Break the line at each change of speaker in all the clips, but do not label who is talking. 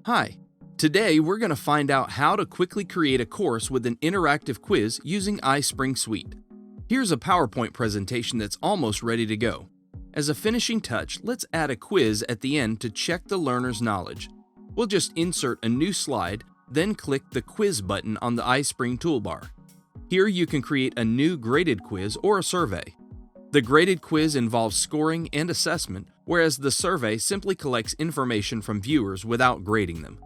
Hi, today we're going to find out how to quickly create a course with an interactive quiz using iSpring Suite. Here's a PowerPoint presentation that's almost ready to go. As a finishing touch, let's add a quiz at the end to check the learner's knowledge. We'll just insert a new slide, then click the Quiz button on the iSpring toolbar. Here you can create a new graded quiz or a survey. The graded quiz involves scoring and assessment, whereas the survey simply collects information from viewers without grading them.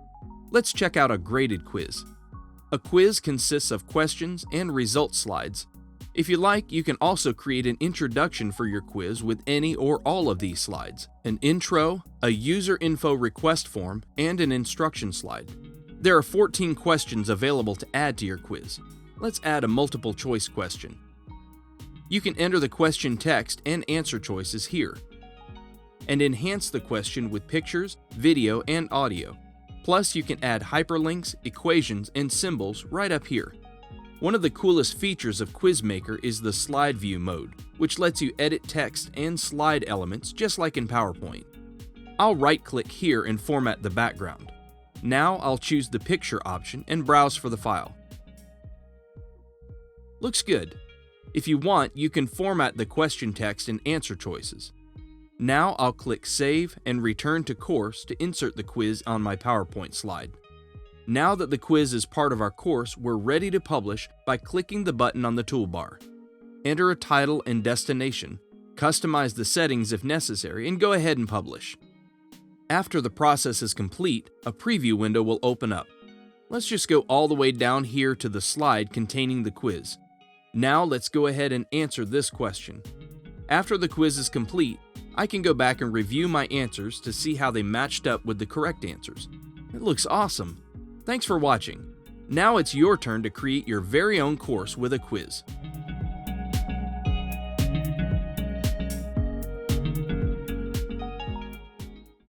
Let's check out a graded quiz. A quiz consists of questions and results slides. If you like, you can also create an introduction for your quiz with any or all of these slides, an intro, a user info request form, and an instruction slide. There are 14 questions available to add to your quiz. Let's add a multiple choice question. You can enter the question text and answer choices here, and enhance the question with pictures, video, and audio. Plus, you can add hyperlinks, equations, and symbols right up here. One of the coolest features of QuizMaker is the slide view mode, which lets you edit text and slide elements just like in PowerPoint. I'll right-click here and format the background. Now I'll choose the picture option and browse for the file. Looks good. If you want, you can format the question text and answer choices. Now I'll click Save and Return to Course to insert the quiz on my PowerPoint slide. Now that the quiz is part of our course, we're ready to publish by clicking the button on the toolbar. Enter a title and destination, customize the settings if necessary, and go ahead and publish. After the process is complete, a preview window will open up. Let's just go all the way down here to the slide containing the quiz. Now let's go ahead and answer this question. After the quiz is complete, I can go back and review my answers to see how they matched up with the correct answers. It looks awesome. Thanks for watching. Now it's your turn to create your very own course with a quiz.